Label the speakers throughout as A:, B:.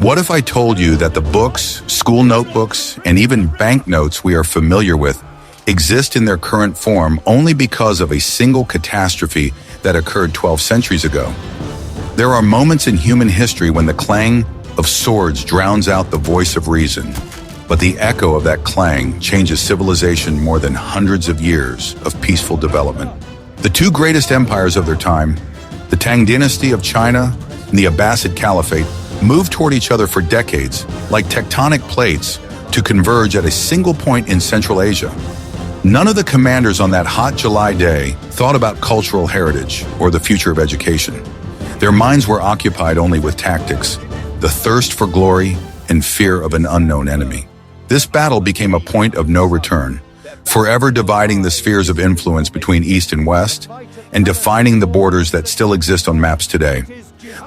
A: What if I told you that the books, school notebooks, and even banknotes we are familiar with exist in their current form only because of a single catastrophe that occurred 12 centuries ago? There are moments in human history when the clang of swords drowns out the voice of reason, but the echo of that clang changes civilization more than hundreds of years of peaceful development. The two greatest empires of their time, the Tang dynasty of China and the Abbasid Caliphate, moved toward each other for decades, like tectonic plates, to converge at a single point in Central Asia. None of the commanders on that hot July day thought about cultural heritage or the future of education. Their minds were occupied only with tactics, the thirst for glory, and fear of an unknown enemy. This battle became a point of no return, forever dividing the spheres of influence between East and West, and defining the borders that still exist on maps today.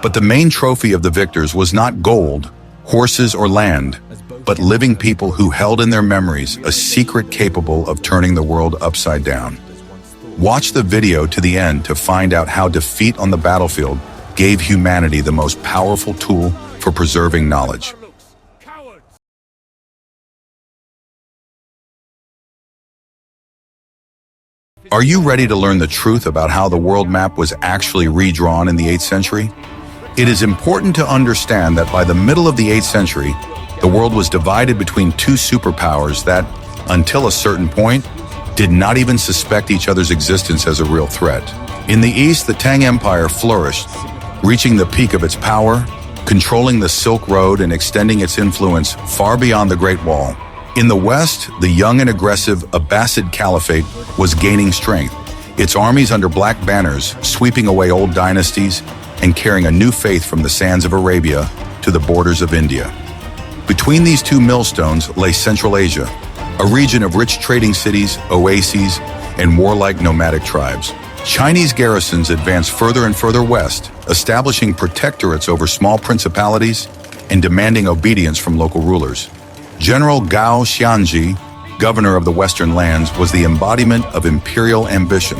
A: But the main trophy of the victors was not gold, horses, or land, but living people who held in their memories a secret capable of turning the world upside down. Watch the video to the end to find out how defeat on the battlefield gave humanity the most powerful tool for preserving knowledge. Are you ready to learn the truth about how the world map was actually redrawn in the 8th century? It is important to understand that by the middle of the 8th century, the world was divided between two superpowers that, until a certain point, did not even suspect each other's existence as a real threat. In the East, the Tang Empire flourished, reaching the peak of its power, controlling the Silk Road and extending its influence far beyond the Great Wall. In the West, the young and aggressive Abbasid Caliphate was gaining strength, its armies under black banners sweeping away old dynasties and carrying a new faith from the sands of Arabia to the borders of India. Between these two millstones lay Central Asia, a region of rich trading cities, oases, and warlike nomadic tribes. Chinese garrisons advanced further and further west, establishing protectorates over small principalities and demanding obedience from local rulers. General Gao Xianji, governor of the Western lands, was the embodiment of imperial ambition,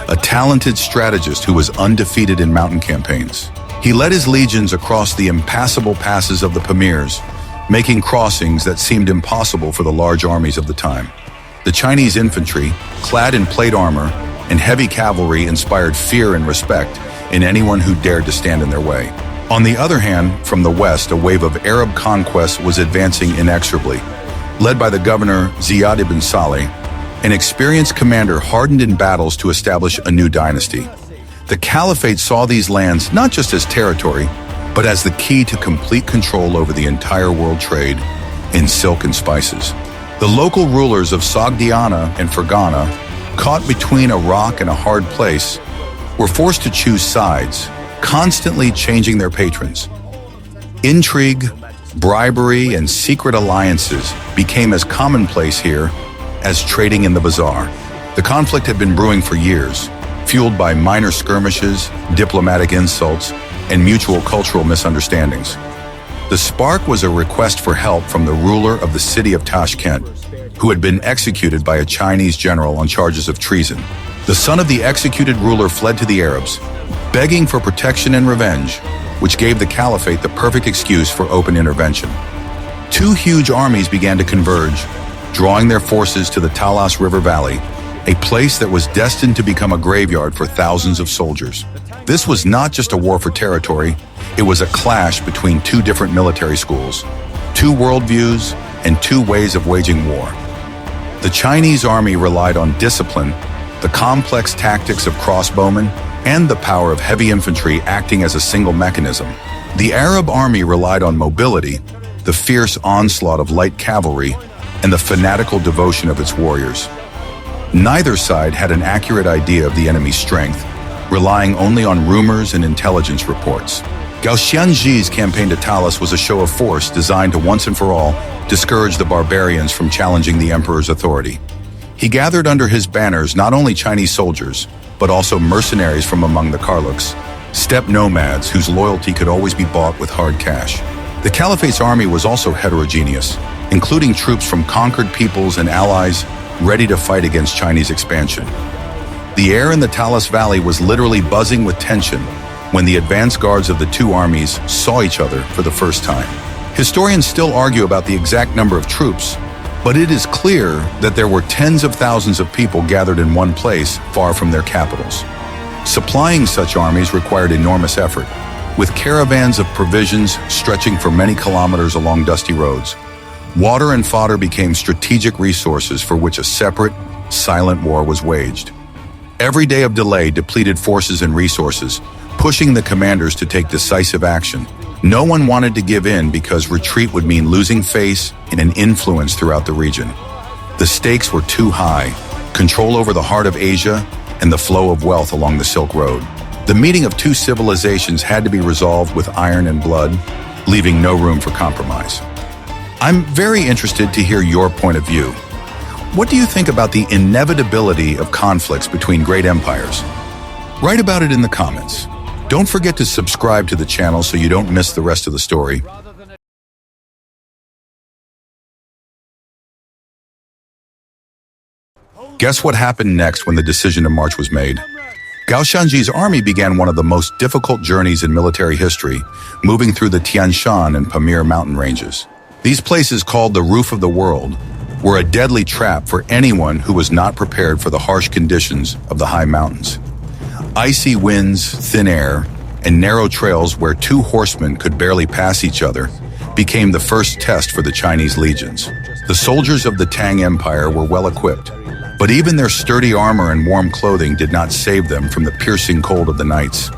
A: a talented strategist who was undefeated in mountain campaigns. He led his legions across the impassable passes of the Pamirs, making crossings that seemed impossible for the large armies of the time. The Chinese infantry, clad in plate armor, and heavy cavalry inspired fear and respect in anyone who dared to stand in their way. On the other hand, from the west, a wave of Arab conquest was advancing inexorably. Led by the governor Ziyad ibn Saleh, an experienced commander hardened in battles to establish a new dynasty. The Caliphate saw these lands not just as territory, but as the key to complete control over the entire world trade in silk and spices. The local rulers of Sogdiana and Fergana, caught between a rock and a hard place, were forced to choose sides, constantly changing their patrons. Intrigue, bribery, and secret alliances became as commonplace here as trading in the bazaar. The conflict had been brewing for years, fueled by minor skirmishes, diplomatic insults, and mutual cultural misunderstandings. The spark was a request for help from the ruler of the city of Tashkent, who had been executed by a Chinese general on charges of treason. The son of the executed ruler fled to the Arabs, begging for protection and revenge, which gave the Caliphate the perfect excuse for open intervention. Two huge armies began to converge, drawing their forces to the Talas River Valley, a place that was destined to become a graveyard for thousands of soldiers. This was not just a war for territory, it was a clash between two different military schools, two worldviews, and two ways of waging war. The Chinese army relied on discipline, the complex tactics of crossbowmen, and the power of heavy infantry acting as a single mechanism. The Arab army relied on mobility, the fierce onslaught of light cavalry, and the fanatical devotion of its warriors. Neither side had an accurate idea of the enemy's strength, relying only on rumors and intelligence reports. Gao Xianji's campaign to Talas was a show of force designed to once and for all discourage the barbarians from challenging the emperor's authority. He gathered under his banners not only Chinese soldiers, but also mercenaries from among the Karluks, steppe nomads whose loyalty could always be bought with hard cash. The Caliphate's army was also heterogeneous, including troops from conquered peoples and allies ready to fight against Chinese expansion. The air in the Talas Valley was literally buzzing with tension when the advance guards of the two armies saw each other for the first time. Historians still argue about the exact number of troops, but it is clear that there were tens of thousands of people gathered in one place far from their capitals. Supplying such armies required enormous effort, with caravans of provisions stretching for many kilometers along dusty roads. Water and fodder became strategic resources for which a separate, silent war was waged. Every day of delay depleted forces and resources, pushing the commanders to take decisive action. No one wanted to give in because retreat would mean losing face and an influence throughout the region. The stakes were too high: control over the heart of Asia and the flow of wealth along the Silk Road. The meeting of two civilizations had to be resolved with iron and blood, leaving no room for compromise. I'm very interested to hear your point of view. What do you think about the inevitability of conflicts between great empires? Write about it in the comments. Don't forget to subscribe to the channel so you don't miss the rest of the story. Guess what happened next when the decision to march was made? Gao Xianji's army began one of the most difficult journeys in military history, moving through the Tian Shan and Pamir mountain ranges. These places, called the roof of the world, were a deadly trap for anyone who was not prepared for the harsh conditions of the high mountains. Icy winds, thin air, and narrow trails where two horsemen could barely pass each other became the first test for the Chinese legions. The soldiers of the Tang Empire were well equipped, but even their sturdy armor and warm clothing did not save them from the piercing cold of the nights.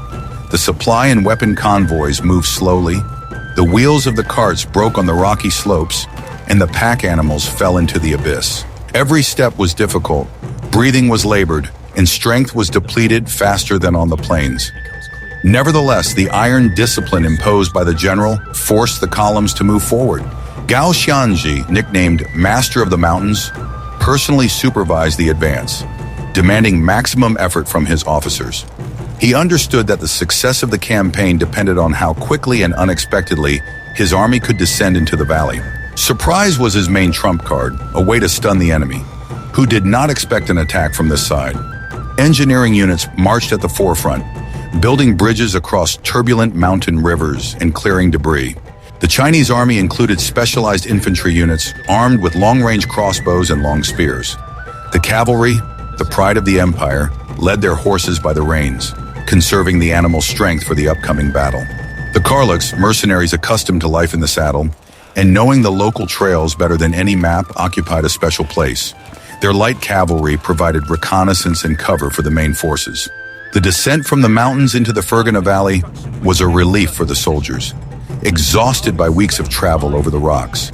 A: The supply and weapon convoys moved slowly, the wheels of the carts broke on the rocky slopes, and the pack animals fell into the abyss. Every step was difficult, breathing was labored, and strength was depleted faster than on the plains. Nevertheless, the iron discipline imposed by the general forced the columns to move forward. Gao Xianji, nicknamed Master of the Mountains, personally supervised the advance, demanding maximum effort from his officers. He understood that the success of the campaign depended on how quickly and unexpectedly his army could descend into the valley. Surprise was his main trump card, a way to stun the enemy, who did not expect an attack from this side. Engineering units marched at the forefront, building bridges across turbulent mountain rivers and clearing debris. The Chinese army included specialized infantry units armed with long-range crossbows and long spears. The cavalry, the pride of the empire, led their horses by the reins, conserving the animal's strength for the upcoming battle. The Karluks, mercenaries accustomed to life in the saddle, and knowing the local trails better than any map, occupied a special place. Their light cavalry provided reconnaissance and cover for the main forces. The descent from the mountains into the Fergana Valley was a relief for the soldiers, exhausted by weeks of travel over the rocks.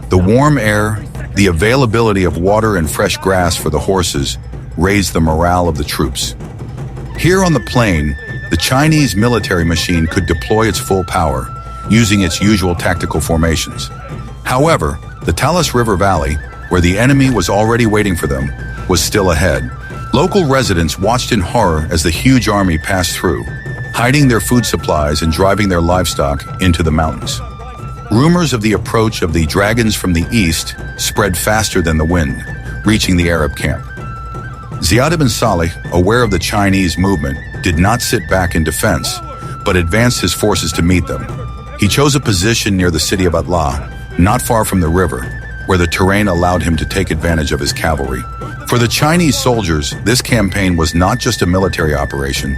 A: The warm air, the availability of water and fresh grass for the horses raised the morale of the troops. Here on the plain, the Chinese military machine could deploy its full power, using its usual tactical formations. However, the Talas River Valley, where the enemy was already waiting for them, was still ahead. Local residents watched in horror as the huge army passed through, hiding their food supplies and driving their livestock into the mountains. Rumors of the approach of the dragons from the east spread faster than the wind, reaching the Arab camp. Ziyad ibn Salih, aware of the Chinese movement, did not sit back in defense, but advanced his forces to meet them. He chose a position near the city of Atla, not far from the river, where the terrain allowed him to take advantage of his cavalry. For the Chinese soldiers, this campaign was not just a military operation,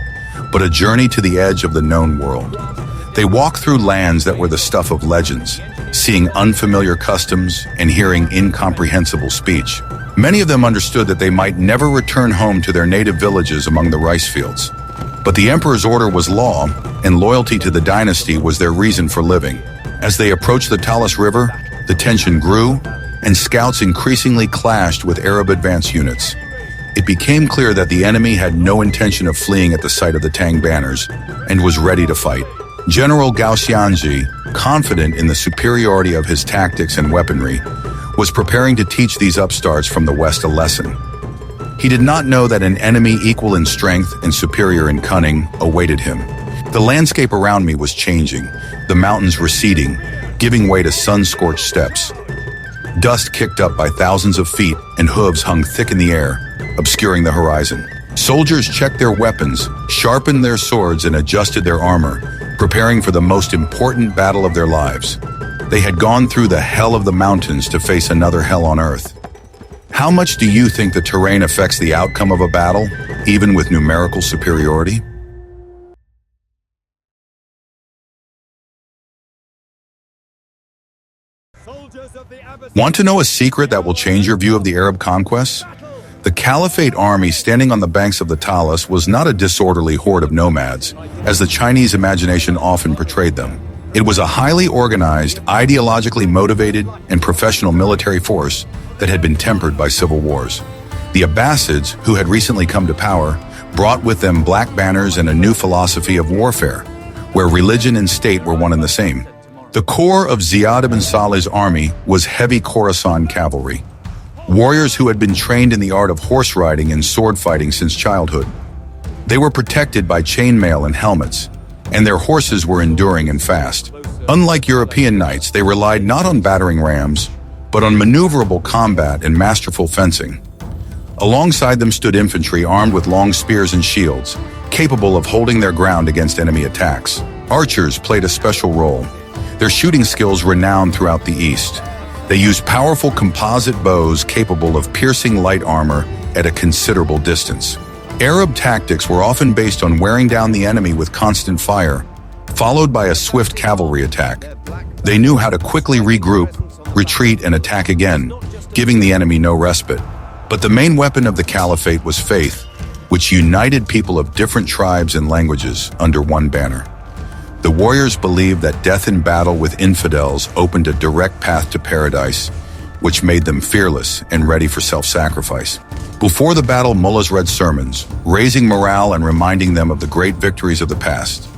A: but a journey to the edge of the known world. They walked through lands that were the stuff of legends, seeing unfamiliar customs and hearing incomprehensible speech. Many of them understood that they might never return home to their native villages among the rice fields. But the emperor's order was law, and loyalty to the dynasty was their reason for living. As they approached the Talas River, the tension grew, and scouts increasingly clashed with Arab advance units. It became clear that the enemy had no intention of fleeing at the sight of the Tang banners, and was ready to fight. General Gao Xianji, confident in the superiority of his tactics and weaponry, was preparing to teach these upstarts from the west a lesson. He did not know that an enemy equal in strength and superior in cunning awaited him. The landscape around me was changing, the mountains receding, giving way to sun-scorched steppes. Dust kicked up by thousands of feet and hooves hung thick in the air, obscuring the horizon. Soldiers checked their weapons, sharpened their swords, and adjusted their armor, preparing for the most important battle of their lives. They had gone through the hell of the mountains to face another hell on earth. How much do you think the terrain affects the outcome of a battle, even with numerical superiority? Want to know a secret that will change your view of the Arab conquests? The Caliphate army standing on the banks of the Talas was not a disorderly horde of nomads, as the Chinese imagination often portrayed them. It was a highly organized, ideologically motivated, and professional military force that had been tempered by civil wars. The Abbasids, who had recently come to power, brought with them black banners and a new philosophy of warfare, where religion and state were one and the same. The core of Ziyad ibn Salih's army was heavy Khorasan cavalry, warriors who had been trained in the art of horse riding and sword fighting since childhood. They were protected by chainmail and helmets, and their horses were enduring and fast. Unlike European knights, they relied not on battering rams, but on maneuverable combat and masterful fencing. Alongside them stood infantry armed with long spears and shields, capable of holding their ground against enemy attacks. Archers played a special role, their shooting skills renowned throughout the East. They used powerful composite bows capable of piercing light armor at a considerable distance. Arab tactics were often based on wearing down the enemy with constant fire, followed by a swift cavalry attack. They knew how to quickly regroup, retreat, and attack again, giving the enemy no respite. But the main weapon of the Caliphate was faith, which united people of different tribes and languages under one banner. The warriors believed that death in battle with infidels opened a direct path to paradise, which made them fearless and ready for self-sacrifice. Before the battle, mullahs read sermons, raising morale and reminding them of the great victories of the past.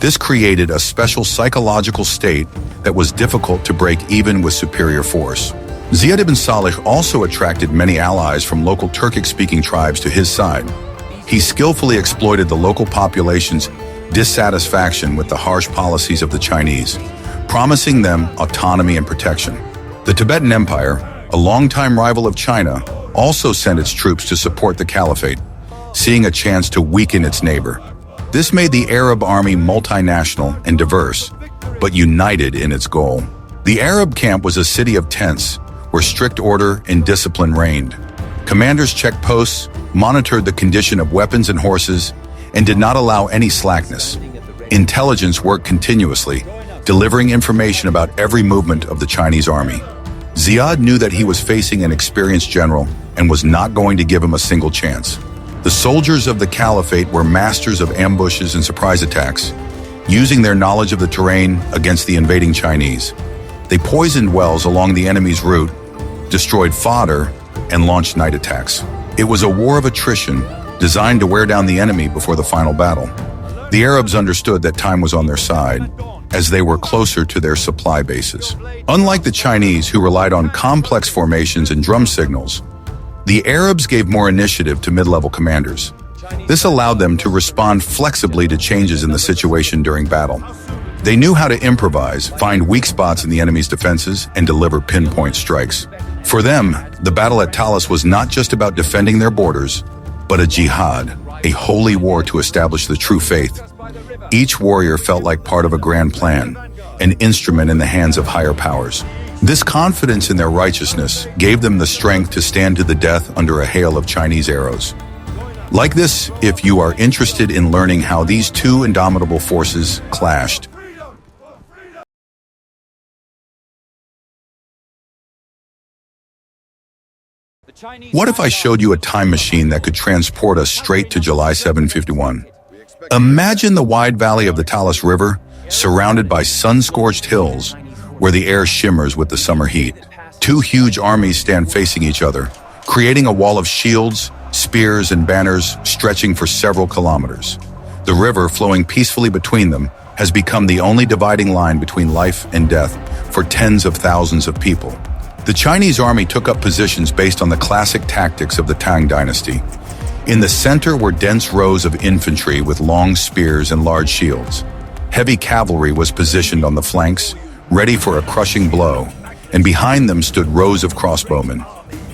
A: This created a special psychological state that was difficult to break even with superior force. Ziyad ibn Salih also attracted many allies from local Turkic-speaking tribes to his side. He skillfully exploited the local population's dissatisfaction with the harsh policies of the Chinese, promising them autonomy and protection. The Tibetan Empire, a longtime rival of China, also sent its troops to support the Caliphate, seeing a chance to weaken its neighbor. This made the Arab army multinational and diverse, but united in its goal. The Arab camp was a city of tents, where strict order and discipline reigned. Commanders checked posts, monitored the condition of weapons and horses, and did not allow any slackness. Intelligence worked continuously, delivering information about every movement of the Chinese army. Ziyad knew that he was facing an experienced general and was not going to give him a single chance. The soldiers of the Caliphate were masters of ambushes and surprise attacks, using their knowledge of the terrain against the invading Chinese. They poisoned wells along the enemy's route, destroyed fodder, and launched night attacks. It was a war of attrition, designed to wear down the enemy before the final battle. The Arabs understood that time was on their side, as they were closer to their supply bases. Unlike the Chinese, who relied on complex formations and drum signals, the Arabs gave more initiative to mid-level commanders. This allowed them to respond flexibly to changes in the situation during battle. They knew how to improvise, find weak spots in the enemy's defenses, and deliver pinpoint strikes. For them, the battle at Talas was not just about defending their borders, but a jihad, a holy war to establish the true faith. Each warrior felt like part of a grand plan, an instrument in the hands of higher powers. This confidence in their righteousness gave them the strength to stand to the death under a hail of Chinese arrows. Like this, if you are interested in learning how these two indomitable forces clashed. What if I showed you a time machine that could transport us straight to July 751? Imagine the wide valley of the Talas River, surrounded by sun-scorched hills, where the air shimmers with the summer heat. Two huge armies stand facing each other, creating a wall of shields, spears, and banners stretching for several kilometers. The river, flowing peacefully between them, has become the only dividing line between life and death for tens of thousands of people. The Chinese army took up positions based on the classic tactics of the Tang dynasty. In the center were dense rows of infantry with long spears and large shields. Heavy cavalry was positioned on the flanks, ready for a crushing blow, and behind them stood rows of crossbowmen.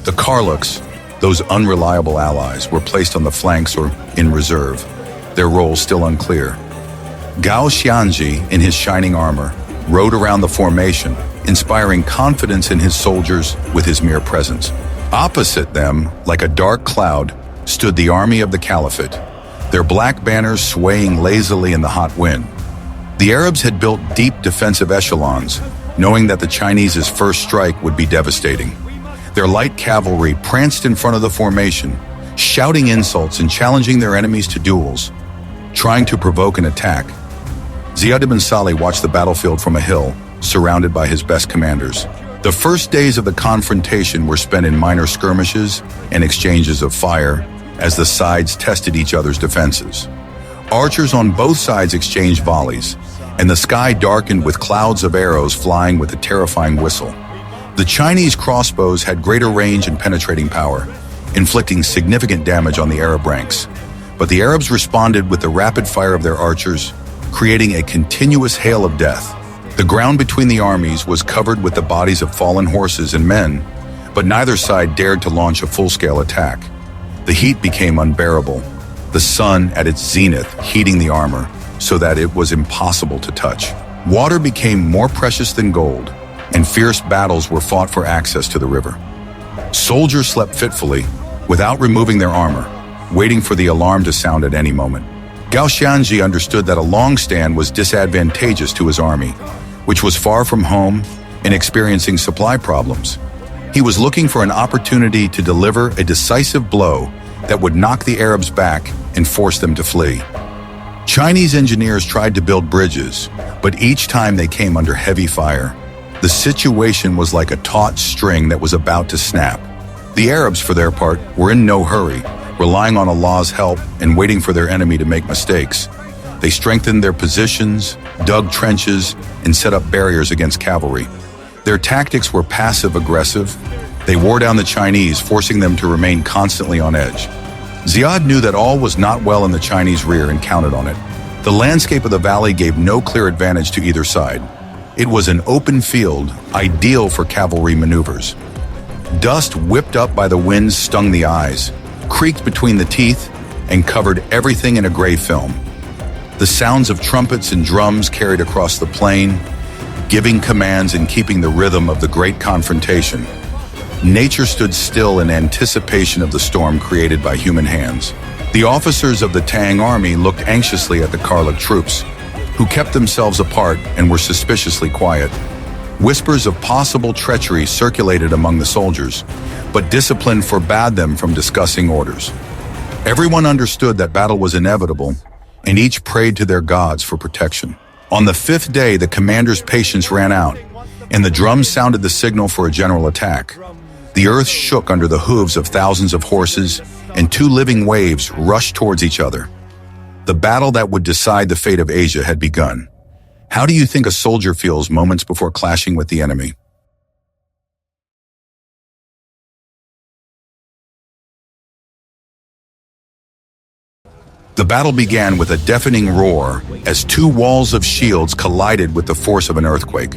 A: The Karluks, those unreliable allies, were placed on the flanks or in reserve, their roles still unclear. Gao Xianji, in his shining armor, rode around the formation, inspiring confidence in his soldiers with his mere presence. Opposite them, like a dark cloud, stood the army of the Caliphate, their black banners swaying lazily in the hot wind. The Arabs had built deep defensive echelons, knowing that the Chinese's first strike would be devastating. Their light cavalry pranced in front of the formation, shouting insults and challenging their enemies to duels, trying to provoke an attack. Ziyad ibn Salih watched the battlefield from a hill, surrounded by his best commanders. The first days of the confrontation were spent in minor skirmishes and exchanges of fire as the sides tested each other's defenses. Archers on both sides exchanged volleys, and the sky darkened with clouds of arrows flying with a terrifying whistle. The Chinese crossbows had greater range and penetrating power, inflicting significant damage on the Arab ranks. But the Arabs responded with the rapid fire of their archers, creating a continuous hail of death. The ground between the armies was covered with the bodies of fallen horses and men, but neither side dared to launch a full-scale attack. The heat became unbearable, the sun at its zenith heating the armor so that it was impossible to touch. Water became more precious than gold, and fierce battles were fought for access to the river. Soldiers slept fitfully, without removing their armor, waiting for the alarm to sound at any moment. Gao Xianji understood that a long stand was disadvantageous to his army, which was far from home and experiencing supply problems. He was looking for an opportunity to deliver a decisive blow that would knock the Arabs back and force them to flee. Chinese engineers tried to build bridges, but each time they came under heavy fire. The situation was like a taut string that was about to snap. The Arabs, for their part, were in no hurry, relying on Allah's help and waiting for their enemy to make mistakes. They strengthened their positions, dug trenches, and set up barriers against cavalry. Their tactics were passive-aggressive. They wore down the Chinese, forcing them to remain constantly on edge. Ziyad knew that all was not well in the Chinese rear and counted on it. The landscape of the valley gave no clear advantage to either side. It was an open field, ideal for cavalry maneuvers. Dust whipped up by the winds stung the eyes, creaked between the teeth, and covered everything in a gray film. The sounds of trumpets and drums carried across the plain, giving commands and keeping the rhythm of the great confrontation. Nature stood still in anticipation of the storm created by human hands. The officers of the Tang army looked anxiously at the Karluk troops, who kept themselves apart and were suspiciously quiet. Whispers of possible treachery circulated among the soldiers, but discipline forbade them from discussing orders. Everyone understood that battle was inevitable, and each prayed to their gods for protection. On the fifth day, the commander's patience ran out, and the drums sounded the signal for a general attack. The earth shook under the hooves of thousands of horses, and two living waves rushed towards each other. The battle that would decide the fate of Asia had begun. How do you think a soldier feels moments before clashing with the enemy? The battle began with a deafening roar as two walls of shields collided with the force of an earthquake.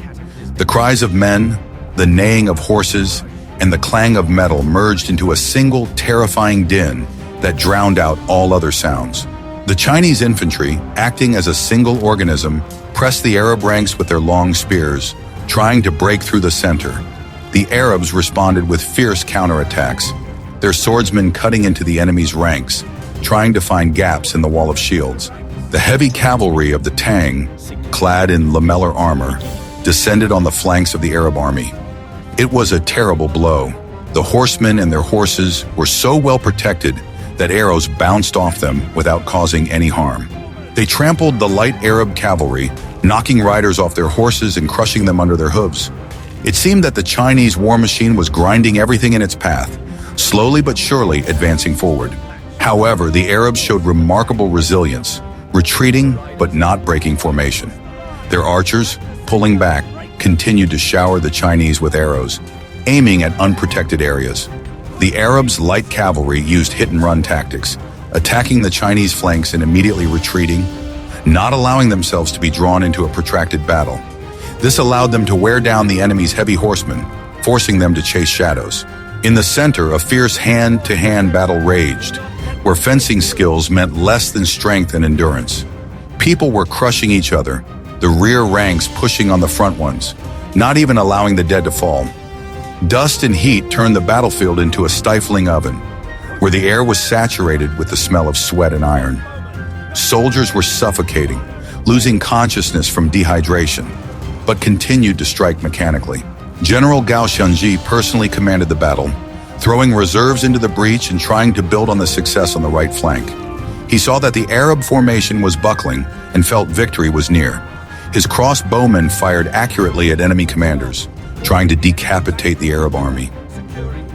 A: The cries of men, the neighing of horses, and the clang of metal merged into a single terrifying din that drowned out all other sounds. The Chinese infantry, acting as a single organism, pressed the Arab ranks with their long spears, trying to break through the center. The Arabs responded with fierce counterattacks, their swordsmen cutting into the enemy's ranks, trying to find gaps in the wall of shields. The heavy cavalry of the Tang, clad in lamellar armor, descended on the flanks of the Arab army. It was a terrible blow. The horsemen and their horses were so well protected that arrows bounced off them without causing any harm. They trampled the light Arab cavalry, knocking riders off their horses and crushing them under their hooves. It seemed that the Chinese war machine was grinding everything in its path, slowly but surely advancing forward. However, the Arabs showed remarkable resilience, retreating but not breaking formation. Their archers, pulling back, continued to shower the Chinese with arrows, aiming at unprotected areas. The Arabs' light cavalry used hit-and-run tactics, attacking the Chinese flanks and immediately retreating, not allowing themselves to be drawn into a protracted battle. This allowed them to wear down the enemy's heavy horsemen, forcing them to chase shadows. In the center, a fierce hand-to-hand battle raged, where fencing skills meant less than strength and endurance. People were crushing each other, the rear ranks pushing on the front ones, not even allowing the dead to fall. Dust and heat turned the battlefield into a stifling oven, where the air was saturated with the smell of sweat and iron. Soldiers were suffocating, losing consciousness from dehydration, but continued to strike mechanically. General Gao Xianji personally commanded the battle, throwing reserves into the breach and trying to build on the success on the right flank. He saw that the Arab formation was buckling and felt victory was near. His crossbowmen fired accurately at enemy commanders, trying to decapitate the Arab army.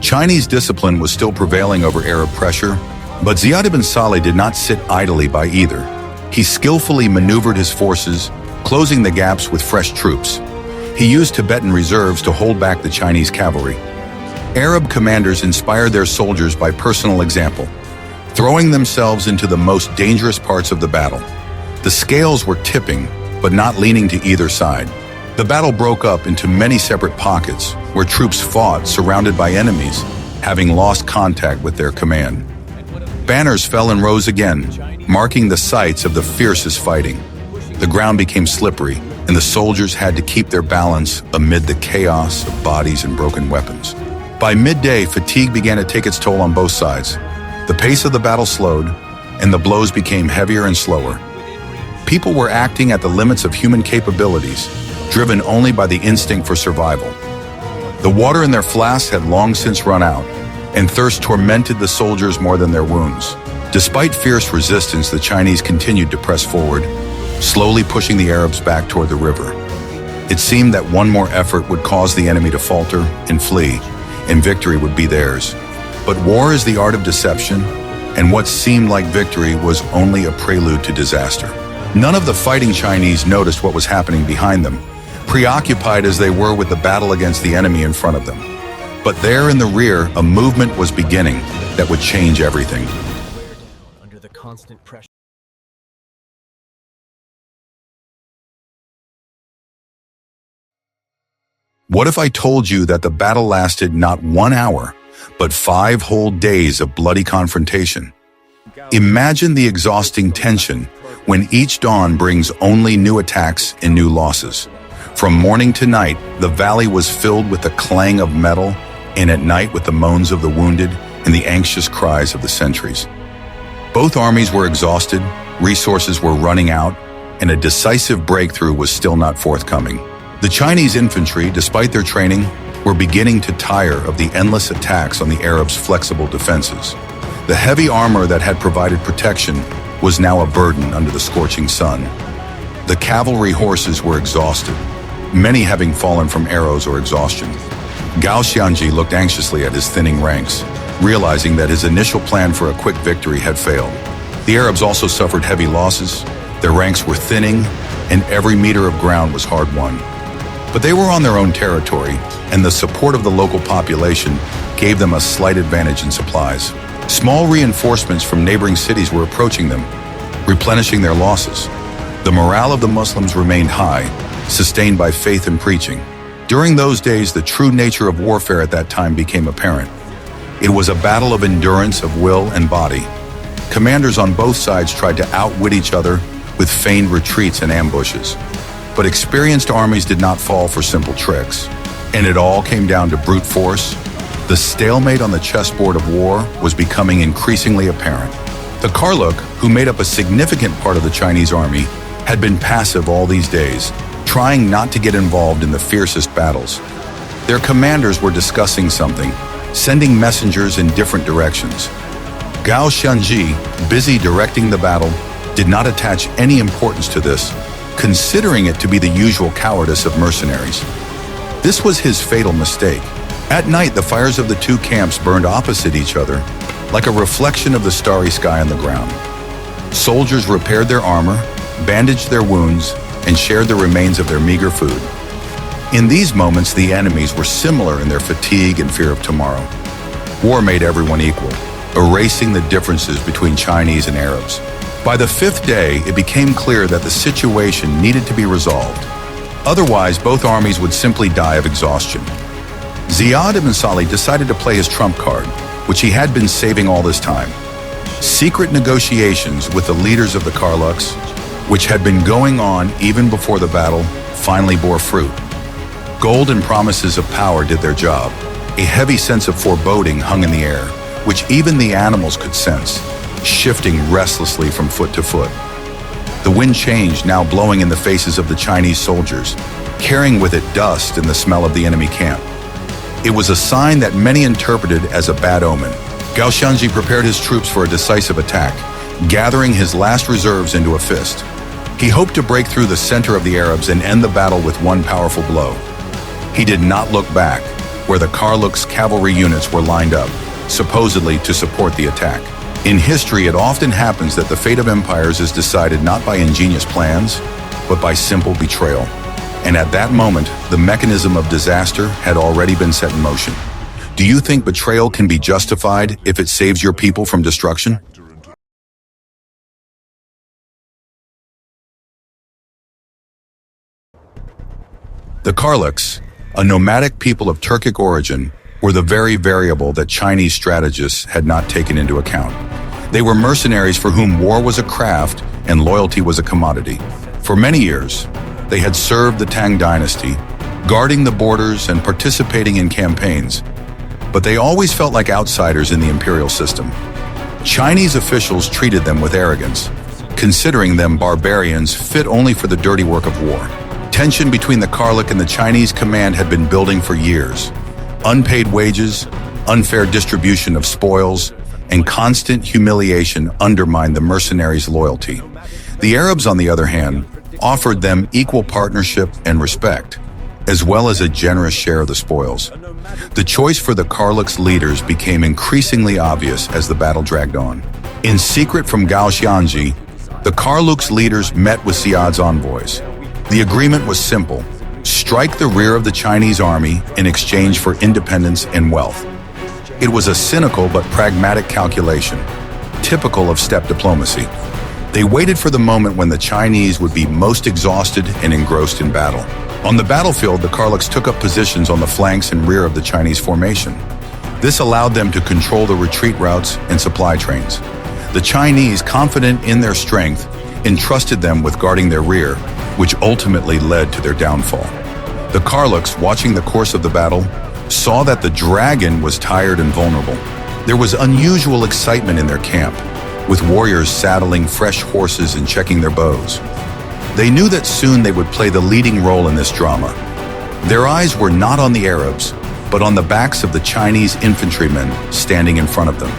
A: Chinese discipline was still prevailing over Arab pressure, but Ziad ibn Salih did not sit idly by either. He skillfully maneuvered his forces, closing the gaps with fresh troops. He used Tibetan reserves to hold back the Chinese cavalry. Arab commanders inspired their soldiers by personal example, throwing themselves into the most dangerous parts of the battle. The scales were tipping, but not leaning to either side. The battle broke up into many separate pockets, where troops fought surrounded by enemies, having lost contact with their command. Banners fell and rose again, marking the sites of the fiercest fighting. The ground became slippery, and the soldiers had to keep their balance amid the chaos of bodies and broken weapons. By midday, fatigue began to take its toll on both sides. The pace of the battle slowed, and the blows became heavier and slower. People were acting at the limits of human capabilities, driven only by the instinct for survival. The water in their flasks had long since run out, and thirst tormented the soldiers more than their wounds. Despite fierce resistance, the Chinese continued to press forward, slowly pushing the Arabs back toward the river. It seemed that one more effort would cause the enemy to falter and flee, and victory would be theirs. But war is the art of deception, and what seemed like victory was only a prelude to disaster. None of the fighting Chinese noticed what was happening behind them, preoccupied as they were with the battle against the enemy in front of them. But there in the rear, a movement was beginning that would change everything.
B: Under the constant pressure.
A: What if I told you that the battle lasted not 1 hour, but 5 whole days of bloody confrontation? Imagine the exhausting tension when each dawn brings only new attacks and new losses. From morning to night, the valley was filled with the clang of metal, and at night with the moans of the wounded and the anxious cries of the sentries. Both armies were exhausted, resources were running out, and a decisive breakthrough was still not forthcoming. The Chinese infantry, despite their training, were beginning to tire of the endless attacks on the Arabs' flexible defenses. The heavy armor that had provided protection was now a burden under the scorching sun. The cavalry horses were exhausted, many having fallen from arrows or exhaustion. Gao Xianji looked anxiously at his thinning ranks, realizing that his initial plan for a quick victory had failed. The Arabs also suffered heavy losses, their ranks were thinning, and every meter of ground was hard won. But they were on their own territory, and the support of the local population gave them a slight advantage in supplies. Small reinforcements from neighboring cities were approaching them, replenishing their losses. The morale of the Muslims remained high, sustained by faith and preaching. During those days, the true nature of warfare at that time became apparent. It was a battle of endurance, of will and body. Commanders on both sides tried to outwit each other with feigned retreats and ambushes. But experienced armies did not fall for simple tricks. And it all came down to brute force. The stalemate on the chessboard of war was becoming increasingly apparent. The Karluk, who made up a significant part of the Chinese army, had been passive all these days, trying not to get involved in the fiercest battles. Their commanders were discussing something, sending messengers in different directions. Gao Xianji, busy directing the battle, did not attach any importance to this, considering it to be the usual cowardice of mercenaries. This was his fatal mistake. At night, the fires of the two camps burned opposite each other, like a reflection of the starry sky on the ground. Soldiers repaired their armor, bandaged their wounds, and shared the remains of their meager food. In these moments, the enemies were similar in their fatigue and fear of tomorrow. War made everyone equal, erasing the differences between Chinese and Arabs. By the 5th day, it became clear that the situation needed to be resolved. Otherwise, both armies would simply die of exhaustion. Ziad ibn Salih decided to play his trump card, which he had been saving all this time. Secret negotiations with the leaders of the Karluks, which had been going on even before the battle, finally bore fruit. Gold and promises of power did their job. A heavy sense of foreboding hung in the air, which even the animals could sense, shifting restlessly from foot to foot. The wind changed, now blowing in the faces of the Chinese soldiers, carrying with it dust and the smell of the enemy camp. It was a sign that many interpreted as a bad omen. Gao Xianji prepared his troops for a decisive attack, gathering his last reserves into a fist. He hoped to break through the center of the Arabs and end the battle with one powerful blow. He did not look back, where the Karluk's cavalry units were lined up, supposedly to support the attack. In history, it often happens that the fate of empires is decided not by ingenious plans, but by simple betrayal. And at that moment, the mechanism of disaster had already been set in motion. Do you think betrayal can be justified if it saves your people from destruction? The Karluks, a nomadic people of Turkic origin, were the very variable that Chinese strategists had not taken into account. They were mercenaries for whom war was a craft and loyalty was a commodity. For many years, they had served the Tang dynasty, guarding the borders and participating in campaigns, but they always felt like outsiders in the imperial system. Chinese officials treated them with arrogance, considering them barbarians fit only for the dirty work of war. Tension between the Karluk and the Chinese command had been building for years. Unpaid wages, unfair distribution of spoils, and constant humiliation undermined the mercenaries' loyalty. The Arabs, on the other hand, offered them equal partnership and respect, as well as a generous share of the spoils. The choice for the Karluk's leaders became increasingly obvious as the battle dragged on. In secret from Gao Xianji, the Karluk's leaders met with Ziad's envoys. The agreement was simple: strike the rear of the Chinese army in exchange for independence and wealth. It was a cynical but pragmatic calculation, typical of steppe diplomacy. They waited for the moment when the Chinese would be most exhausted and engrossed in battle. On the battlefield, the Karluks took up positions on the flanks and rear of the Chinese formation. This allowed them to control the retreat routes and supply trains. The Chinese, confident in their strength, entrusted them with guarding their rear, which ultimately led to their downfall. The Karluks, watching the course of the battle, saw that the dragon was tired and vulnerable. There was unusual excitement in their camp, with warriors saddling fresh horses and checking their bows. They knew that soon they would play the leading role in this drama. Their eyes were not on the Arabs, but on the backs of the Chinese infantrymen standing in front of them.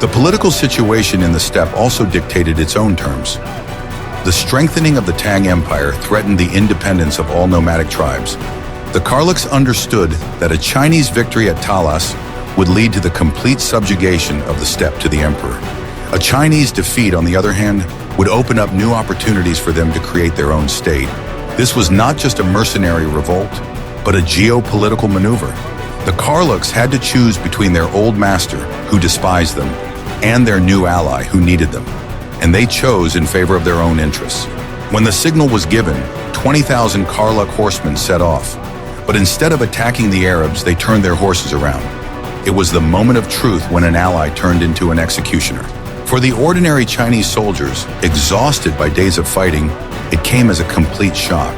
A: The political situation in the steppe also dictated its own terms. The strengthening of the Tang Empire threatened the independence of all nomadic tribes. The Karluks understood that a Chinese victory at Talas would lead to the complete subjugation of the steppe to the emperor. A Chinese defeat, on the other hand, would open up new opportunities for them to create their own state. This was not just a mercenary revolt, but a geopolitical maneuver. The Karluks had to choose between their old master, who despised them, and their new ally, who needed them. And they chose in favor of their own interests. When the signal was given, 20,000 Karluk horsemen set off. But instead of attacking the Arabs, they turned their horses around. It was the moment of truth when an ally turned into an executioner. For the ordinary Chinese soldiers, exhausted by days of fighting, it came as a complete shock.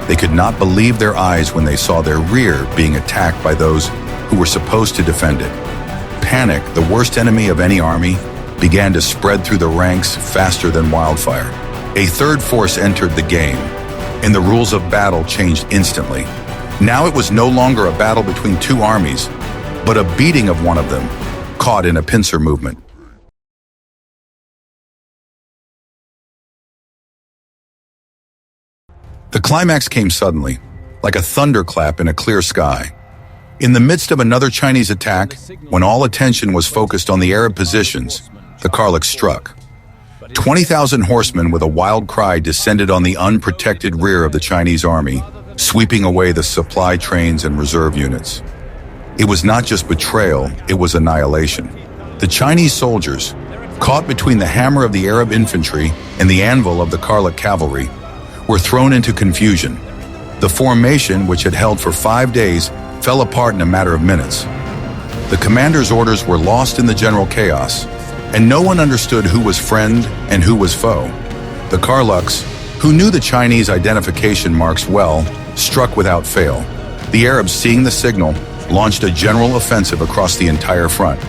A: They could not believe their eyes when they saw their rear being attacked by those who were supposed to defend it. Panic, the worst enemy of any army, began to spread through the ranks faster than wildfire. A third force entered the game, and the rules of battle changed instantly. Now it was no longer a battle between two armies, but a beating of one of them, caught in a pincer movement. The climax came suddenly, like a thunderclap in a clear sky. In the midst of another Chinese attack, when all attention was focused on the Arab positions, the Karluks struck. 20,000 horsemen with a wild cry descended on the unprotected rear of the Chinese army, sweeping away the supply trains and reserve units. It was not just betrayal, it was annihilation. The Chinese soldiers, caught between the hammer of the Arab infantry and the anvil of the Karluk cavalry, were thrown into confusion. The formation, which had held for 5 days, fell apart in a matter of minutes. The commander's orders were lost in the general chaos, and no one understood who was friend and who was foe. The Karluks, who knew the Chinese identification marks well, struck without fail. The Arabs, seeing the signal, launched a general offensive across the entire front.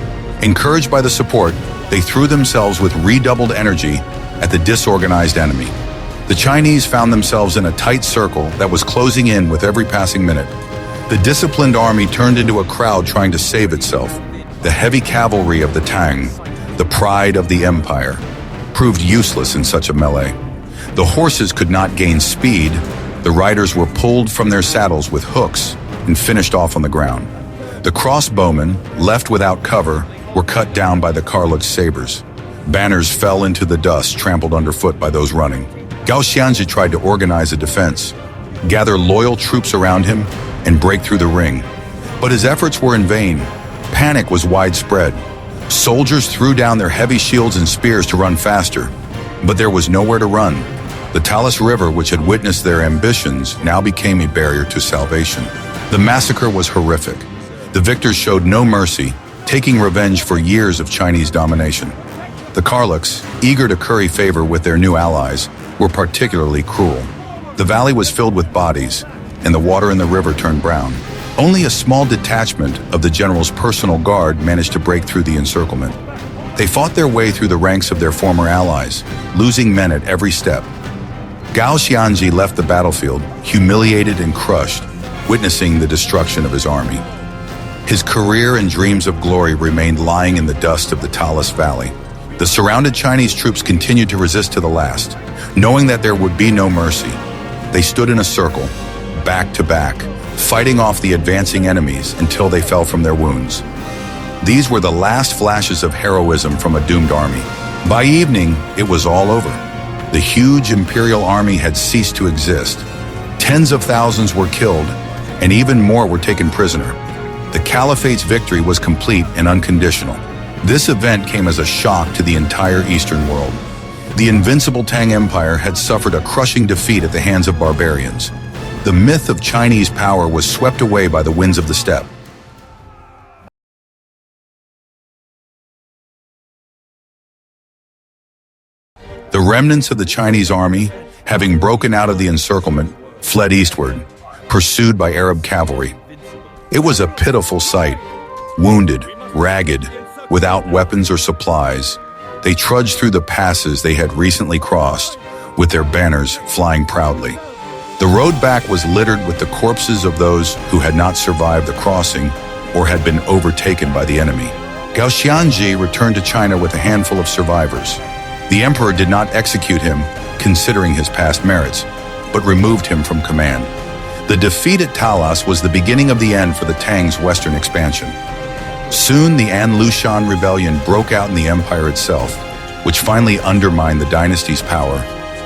A: Encouraged by the support, they threw themselves with redoubled energy at the disorganized enemy. The Chinese found themselves in a tight circle that was closing in with every passing minute. The disciplined army turned into a crowd trying to save itself. The heavy cavalry of the Tang, the pride of the empire, proved useless in such a melee. The horses could not gain speed. The riders were pulled from their saddles with hooks and finished off on the ground. The crossbowmen, left without cover, were cut down by the Karluk's sabers. Banners fell into the dust, trampled underfoot by those running. Gao Xianzhi tried to organize a defense, gather loyal troops around him, and break through the ring. But his efforts were in vain. Panic was widespread. Soldiers threw down their heavy shields and spears to run faster, but there was nowhere to run. The Talas River, which had witnessed their ambitions, now became a barrier to salvation. The massacre was horrific. The victors showed no mercy, taking revenge for years of Chinese domination. The Karluks, eager to curry favor with their new allies, were particularly cruel. The valley was filled with bodies, and the water in the river turned brown. Only a small detachment of the general's personal guard managed to break through the encirclement. They fought their way through the ranks of their former allies, losing men at every step. Gao Xianzhi left the battlefield, humiliated and crushed, witnessing the destruction of his army. His career and dreams of glory remained lying in the dust of the Talas Valley. The surrounded Chinese troops continued to resist to the last, knowing that there would be no mercy. They stood in a circle, back to back, fighting off the advancing enemies until they fell from their wounds. These were the last flashes of heroism from a doomed army. By evening, it was all over. The huge imperial army had ceased to exist. Tens of thousands were killed, and even more were taken prisoner. The Caliphate's victory was complete and unconditional. This event came as a shock to the entire Eastern world. The invincible Tang Empire had suffered a crushing defeat at the hands of barbarians. The myth of Chinese power was swept away by the winds of the steppe. The remnants of the Chinese army, having broken out of the encirclement, fled eastward, pursued by Arab cavalry. It was a pitiful sight. Wounded, ragged, without weapons or supplies, they trudged through the passes they had recently crossed, with their banners flying proudly. The road back was littered with the corpses of those who had not survived the crossing or had been overtaken by the enemy. Gao Xianzhi returned to China with a handful of survivors. The emperor did not execute him, considering his past merits, but removed him from command. The defeat at Talas was the beginning of the end for the Tang's western expansion. Soon, the An Lushan rebellion broke out in the empire itself, which finally undermined the dynasty's power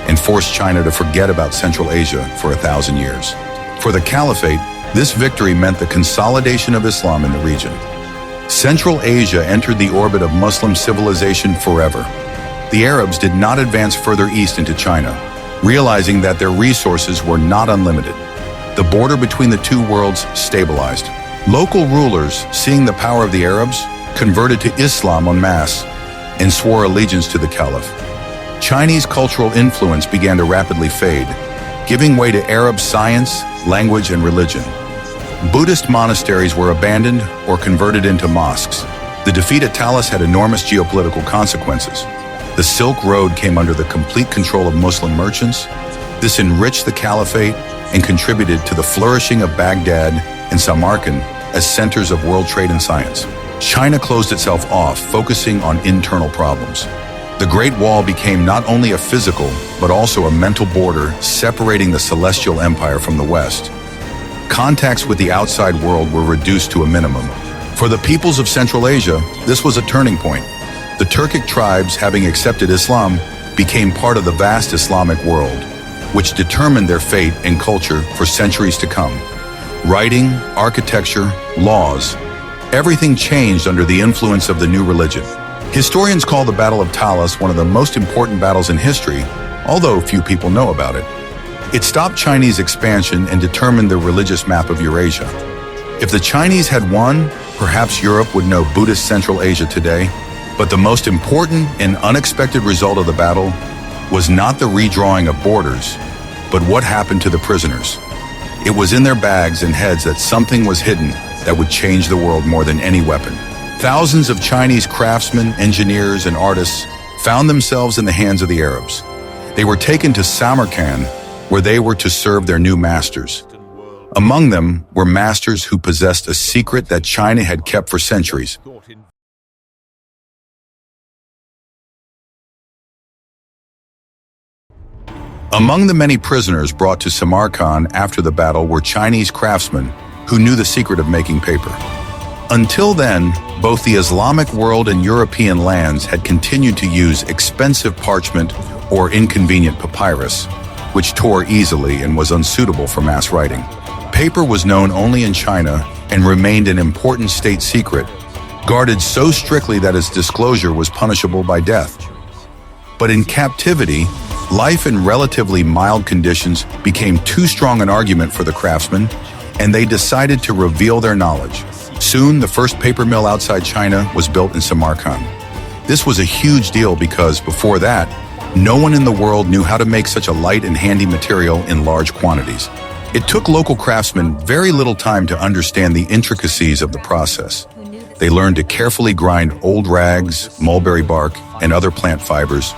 A: and forced China to forget about Central Asia for 1,000 years. For the Caliphate, this victory meant the consolidation of Islam in the region. Central Asia entered the orbit of Muslim civilization forever. The Arabs did not advance further east into China, realizing that their resources were not unlimited. The border between the two worlds stabilized. Local rulers, seeing the power of the Arabs, converted to Islam en masse and swore allegiance to the Caliph. Chinese cultural influence began to rapidly fade, giving way to Arab science, language, and religion. Buddhist monasteries were abandoned or converted into mosques. The defeat at Talas had enormous geopolitical consequences. The Silk Road came under the complete control of Muslim merchants. This enriched the Caliphate and contributed to the flourishing of Baghdad and Samarkand as centers of world trade and science. China closed itself off, focusing on internal problems. The Great Wall became not only a physical, but also a mental border separating the Celestial Empire from the West. Contacts with the outside world were reduced to a minimum. For the peoples of Central Asia, this was a turning point. The Turkic tribes, having accepted Islam, became part of the vast Islamic world, which determined their fate and culture for centuries to come. Writing, architecture, laws, everything changed under the influence of the new religion. Historians call the Battle of Talas one of the most important battles in history, although few people know about it. It stopped Chinese expansion and determined the religious map of Eurasia. If the Chinese had won, perhaps Europe would know Buddhist Central Asia today. But the most important and unexpected result of the battle was not the redrawing of borders, but what happened to the prisoners. It was in their bags and heads that something was hidden that would change the world more than any weapon. Thousands of Chinese craftsmen, engineers, and artists found themselves in the hands of the Arabs. They were taken to Samarkand, where they were to serve their new masters. Among them were masters who possessed a secret that China had kept for centuries. Among the many prisoners brought to Samarkand after the battle were Chinese craftsmen who knew the secret of making paper. Until then, both the Islamic world and European lands had continued to use expensive parchment or inconvenient papyrus, which tore easily and was unsuitable for mass writing. Paper was known only in China and remained an important state secret, guarded so strictly that its disclosure was punishable by death. But in captivity, life in relatively mild conditions became too strong an argument for the craftsmen, and they decided to reveal their knowledge. Soon, the first paper mill outside China was built in Samarkand. This was a huge deal because, before that, no one in the world knew how to make such a light and handy material in large quantities. It took local craftsmen very little time to understand the intricacies of the process. They learned to carefully grind old rags, mulberry bark, and other plant fibers,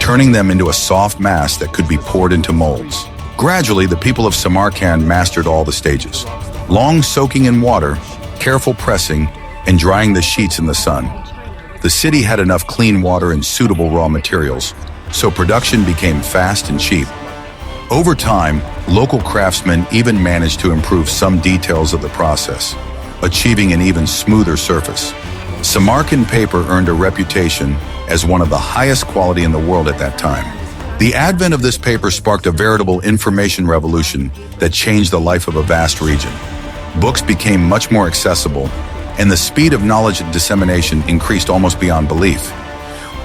A: turning them into a soft mass that could be poured into molds. Gradually, the people of Samarkand mastered all the stages. Long soaking in water, careful pressing, and drying the sheets in the sun. The city had enough clean water and suitable raw materials, so production became fast and cheap. Over time, local craftsmen even managed to improve some details of the process, achieving an even smoother surface. Samarkand paper earned a reputation as one of the highest quality in the world at that time. The advent of this paper sparked a veritable information revolution that changed the life of a vast region. Books became much more accessible, and the speed of knowledge dissemination increased almost beyond belief.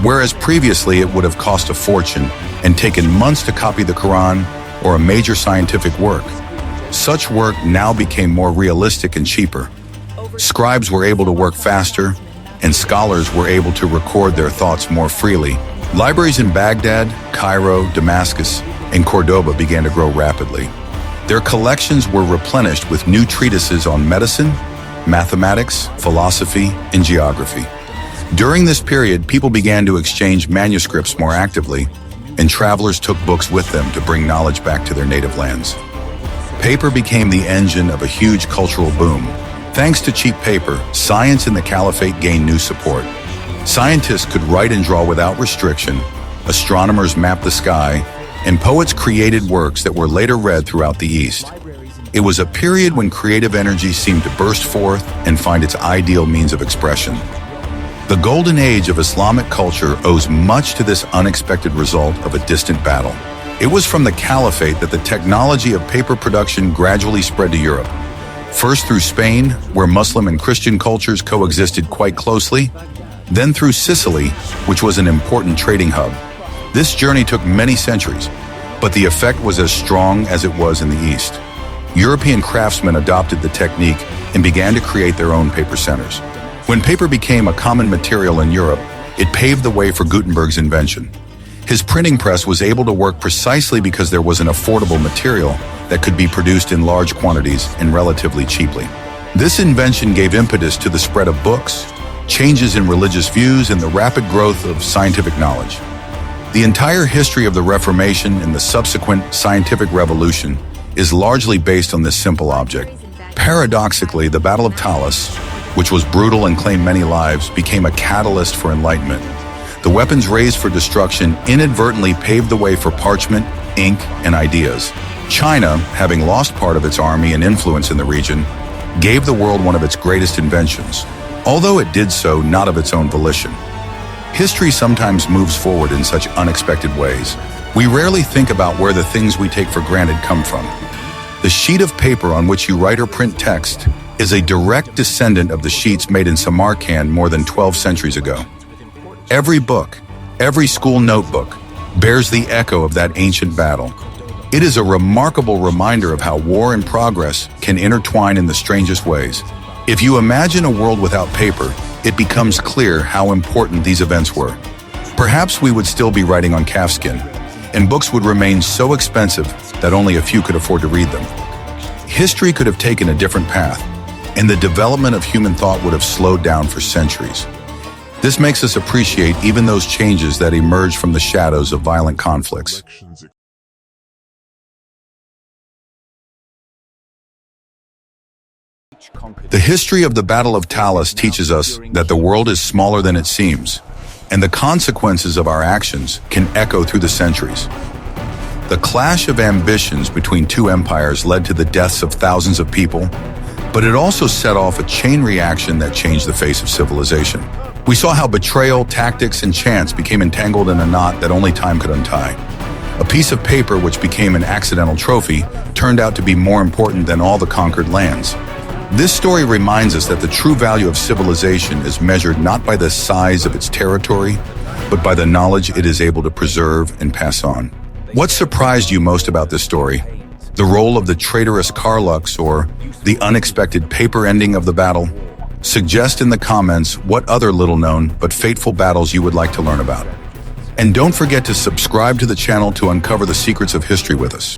A: Whereas previously it would have cost a fortune and taken months to copy the Quran or a major scientific work, such work now became more realistic and cheaper. Scribes were able to work faster, and scholars were able to record their thoughts more freely. Libraries in Baghdad, Cairo, Damascus, and Cordoba began to grow rapidly. Their collections were replenished with new treatises on medicine, mathematics, philosophy, and geography. During this period, people began to exchange manuscripts more actively, and travelers took books with them to bring knowledge back to their native lands. Paper became the engine of a huge cultural boom. Thanks to cheap paper, science in the Caliphate gained new support. Scientists could write and draw without restriction, astronomers mapped the sky, and poets created works that were later read throughout the East. It was a period when creative energy seemed to burst forth and find its ideal means of expression. The golden age of Islamic culture owes much to this unexpected result of a distant battle. It was from the Caliphate that the technology of paper production gradually spread to Europe. First through Spain, where Muslim and Christian cultures coexisted quite closely, then through Sicily, which was an important trading hub. This journey took many centuries, but the effect was as strong as it was in the East. European craftsmen adopted the technique and began to create their own paper centers. When paper became a common material in Europe, it paved the way for Gutenberg's invention. His printing press was able to work precisely because there was an affordable material that could be produced in large quantities and relatively cheaply. This invention gave impetus to the spread of books, changes in religious views, and the rapid growth of scientific knowledge. The entire history of the Reformation and the subsequent scientific revolution is largely based on this simple object. Paradoxically, the Battle of Talas, which was brutal and claimed many lives, became a catalyst for enlightenment. The weapons raised for destruction inadvertently paved the way for parchment, ink, and ideas. China, having lost part of its army and influence in the region, gave the world one of its greatest inventions, although it did so not of its own volition. History sometimes moves forward in such unexpected ways. We rarely think about where the things we take for granted come from. The sheet of paper on which you write or print text is a direct descendant of the sheets made in Samarkand more than 12 centuries ago. Every book, every school notebook, bears the echo of that ancient battle. It is a remarkable reminder of how war and progress can intertwine in the strangest ways. If you imagine a world without paper, it becomes clear how important these events were. Perhaps we would still be writing on calfskin, and books would remain so expensive that only a few could afford to read them. History could have taken a different path, and the development of human thought would have slowed down for centuries. This makes us appreciate even those changes that emerged from the shadows of violent conflicts. The history of the Battle of Talas teaches us that the world is smaller than it seems, and the consequences of our actions can echo through the centuries. The clash of ambitions between two empires led to the deaths of thousands of people, but it also set off a chain reaction that changed the face of civilization. We saw how betrayal, tactics, and chance became entangled in a knot that only time could untie. A piece of paper which became an accidental trophy turned out to be more important than all the conquered lands. This story reminds us that the true value of civilization is measured not by the size of its territory, but by the knowledge it is able to preserve and pass on. What surprised you most about this story? The role of the traitorous Karluks or the unexpected paper ending of the battle? Suggest in the comments what other little-known but fateful battles you would like to learn about. And don't forget to subscribe to the channel to uncover the secrets of history with us.